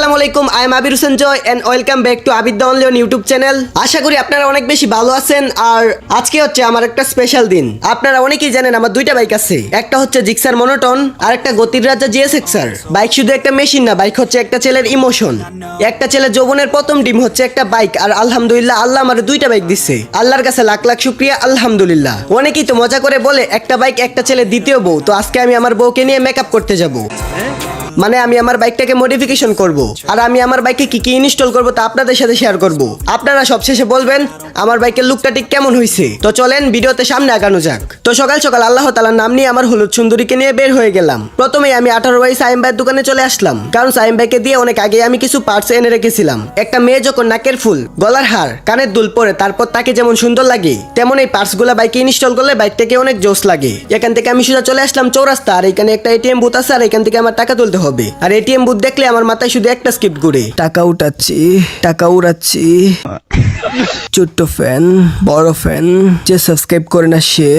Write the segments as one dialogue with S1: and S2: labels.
S1: আসসালামু আলাইকুম, I am Abir Hossain Joy and welcome back to Abid the only on YouTube channel. আশা করি আপনারা অনেক বেশি ভালো আছেন। আর আজকে হচ্ছে আমার একটা স্পেশাল দিন। আপনারা অনেকেই জানেন আমার দুইটা বাইক আছে, একটা হচ্ছে জিক্সার মনোটন আর একটা গতির রাজা জিএসএক্সআর। বাইক শুধু একটা মেশিন না, বাইক হচ্ছে একটা ছেলের ইমোশন। একটা ছেলের যৌবনের প্রথম ডিম হচ্ছে একটা বাইক। আর আলহামদুলিল্লাহ আল্লাহ আমার দুইটা বাইক দিচ্ছে, আল্লাহর কাছে লাখ লাখ শুকরিয়া আলহামদুলিল্লাহ। অনেকেই তো মজা করে বলে একটা বাইক একটা ছেলে দ্বিতীয় বউ। তো আজকে আমি আমার বউকে নিয়ে মেকআপ করতে যাব, মানে আমি আমার বাইকটাকে মডিফিকেশন করব। আর আমি আমার বাইকে কি কি ইনস্টল করব তা আপনাদের সাথে শেয়ার করব। আপনারা সবশেষে বলবেন আমার বাইকের লুকটা ঠিক কেমন হয়েছে। তো চলেন ভিডিওতে সামনে আগানো যাক। তো সকাল সকাল আল্লাহ তাআলার নাম নিয়ে আমার হলুদ সুন্দরীকে নিয়ে বের হয়ে গেলাম। প্রথমেই আমি 18 বাই সাইম ভাইয়ের দোকানে চলে আসলাম, কারণ সাইম ভাইকে দিয়ে অনেক আগে আমি কিছু পার্টস এনে রেখেছিলাম। একটা মেয়ে যখন নাকের ফুল, গলার হার, কানের দুল পরে তারপর তাকে যেমন সুন্দর লাগে, তেমন এই পার্টসগুলো বাইকে ইনস্টল করলে বাইকটাকে অনেক জোস লাগে। এখান থেকে আমি সোজা চলে আসলাম চৌরাস্তা। আর এখানে একটা এটিএম বুথ আছে, আর এখান থেকে আমার টাকা তুলতে হবে। আর এটিএম বুথ দেখলে আমার মাথায় শুধু একটা স্ক্রিপ্ট ঘুরে, টাকা উঠাচ্ছি, টাকা উড়াচ্ছি। ছোট্ট ফ্যান, বড় ফ্যান, যে সাবস্ক্রাইব করে না সে।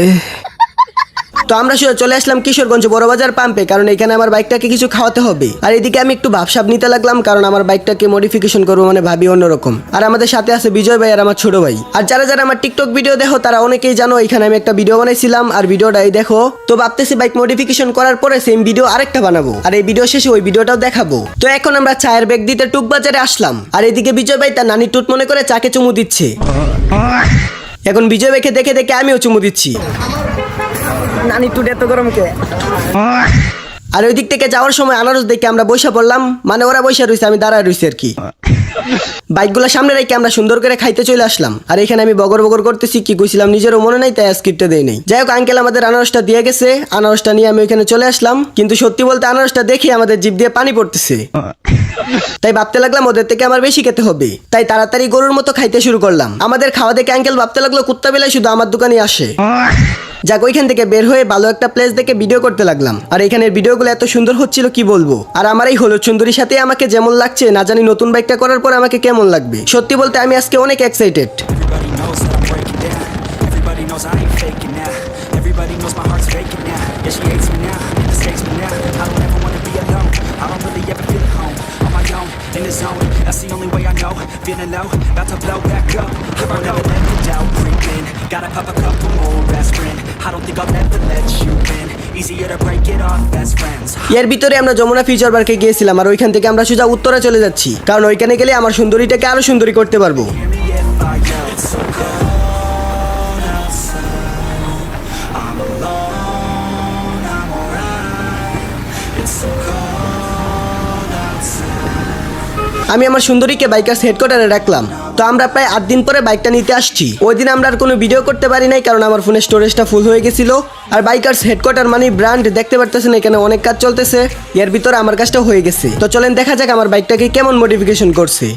S1: তো আমরা চলে আসলাম কিশোরগঞ্জ বড় বাজার পাম্পে, কারণ এখানে আমার বাইকটাকে কিছু খাওয়াতে হবে। আর এদিকে আমি একটু ভাবসাব নিতে লাগলাম, কারণ আমার বাইকটাকে মডিফিকেশন করবো, মানে ভাবি অন্যরকম। আর আমাদের সাথে আছে বিজয় ভাই আর আমার ছোট ভাই। আর যারা যারা আমার টিকটক ভিডিও দেখো তারা অনেকেই জানো এখানে আমি একটা ভিডিও বানাইছিলাম, আর ভিডিওটাই দেখো। তো ভাবতেছি বাইক মডিফিকেশন করার পরে সেম ভিডিও আরেকটা বানাবো, আর এই ভিডিও শেষে ওই ভিডিওটাও দেখাবো। তো এখন আমরা চায়ের ব্যাগ দিতে টুক বাজারে আসলাম। আর এদিকে বিজয় ভাই তার নানির টুট মনে করে চাকে চুমু দিচ্ছে। এখন বিজয় ভাইকে দেখে দেখে আমিও চুমু দিচ্ছি। নানি টুট এত গরম কে? আর ওই দিক থেকে যাওয়ার সময় আনারস দেখে আমরা বসে পড়লাম, মানে ওরা বসে রয়েছে আমি দাঁড়ায় রয়েছি আর কি। বাইকগুলো সামনে রেখে আমরা সুন্দর করে খাইতে চলে আসলাম। আর এখানে আমি বগর বগর করতেছি, কি কইছিলাম নিজেরও মনে নাই, তাই স্ক্রিপ্টে দেই নাই। যাই হোক, আঙ্কেল আমাদের আনারসটা দিয়ে গেছে। আনারসটা নিয়ে আমি ওইখানে চলে আসলাম, কিন্তু সত্যি বলতে আনারসটা দেখে আমাদের জিভ দিয়ে পানি পড়তেছে। তাই ভাবতে লাগলাম ওদের থেকে আমার বেশি খেতে হবে, তাই তাড়াতাড়ি গরুর মতো খাইতে শুরু করলাম। আমাদের খাওয়া দেখে আঙ্কেল ভাবতে লাগলো কুত্তা বেলায় শুধু আমার দোকানে আসে। যাক, ওইখান থেকে বের হয়ে ভালো একটা প্লেস দেখে ভিডিও করতে লাগলাম। আর এখানের ভিডিওগুলো এত সুন্দর হচ্ছিল কি বলবো। আর আমার এই হলুদ সুন্দরীর সাথে আমাকে যেমন লাগছে, না জানি নতুন বাইকটা করার পর আমাকে কেমন লাগবে। সত্যি বলতে আমি আজকে অনেক excited. In the zone, that's the only way I know. Feeling low, about to blow back up. I won't ever let the doubt creep in. Gotta pop a couple more aspirin. I don't think I'll ever let you in. Easier to break it off best friends. এর ভিতরে আমরা Jamuna future পার্কে গিয়েছিলাম, আর ওইখান থেকে আমরা সোজা উত্তরা চলে যাচ্ছি, কারণ ওইখানে গেলে আমার সুন্দরীটাকে আরো সুন্দরী করতে পারবো। আমি আমার সুন্দরীকে বাইকার্স হেডকোয়ার্টারে রাখলাম। তো আমরা প্রায় 8 দিন পরে বাইকটা নিতে আসছি। ওই দিন আমরা আর কোনো ভিডিও করতে পারি নাই, কারণ আমার ফোনের স্টোরেজটা ফুল হয়ে গেছিল। আর বাইকার্স হেডকোয়ার্টার মানে ব্র্যান্ড, দেখতে পারতেছেন এখানে অনেক কাজ চলতেছে। এর ভিতরে আমার কাজটা হয়ে গেছে। তো চলেন দেখা যাক আমার বাইকটাকে কেমন মডিফিকেশন করছে।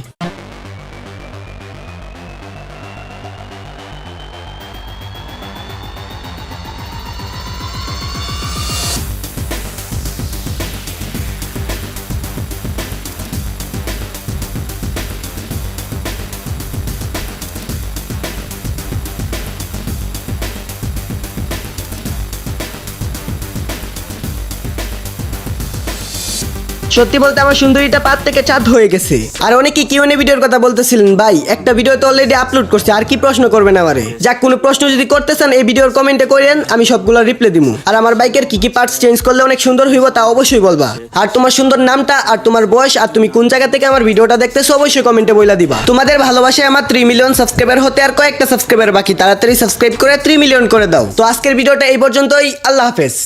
S1: সত্যি বলতে আমার সুন্দরীটা 5 থেকে 4 হয়ে গেছে। আর অনেকেই কিউএনএ ভিডিওর কথা বলতেছিলেন, ভাই একটা ভিডিও তো অলরেডি আপলোড করছে, আর কি প্রশ্ন করবেন আমারে? যাক, কোনো প্রশ্ন যদি করতে চান এই ভিডিওর কমেন্টে করেন, আমি সবগুলো রিপ্লাই দিমু। আর আমার বাইকের কি কি পার্টস চেঞ্জ করলে অনেক সুন্দর হইব তা অবশ্যই বলবা। আর তোমার সুন্দর নামটা, আর তোমার বয়স, আর তুমি কোন জায়গা থেকে আমার ভিডিওটা দেখতেছো অবশ্যই কমেন্টে বইলা দিবা। তোমাদের ভালোবাসায় আমার 3 মিলিয়ন সাবস্ক্রাইবার হতে আর কয়েকটা সাবস্ক্রাইবার বাকি, তাড়াতাড়ি সাবস্ক্রাইব করে 3 মিলিয়ন করে দাও। তো আজকের ভিডিওটা এই পর্যন্তই, আল্লাহ হাফেজ।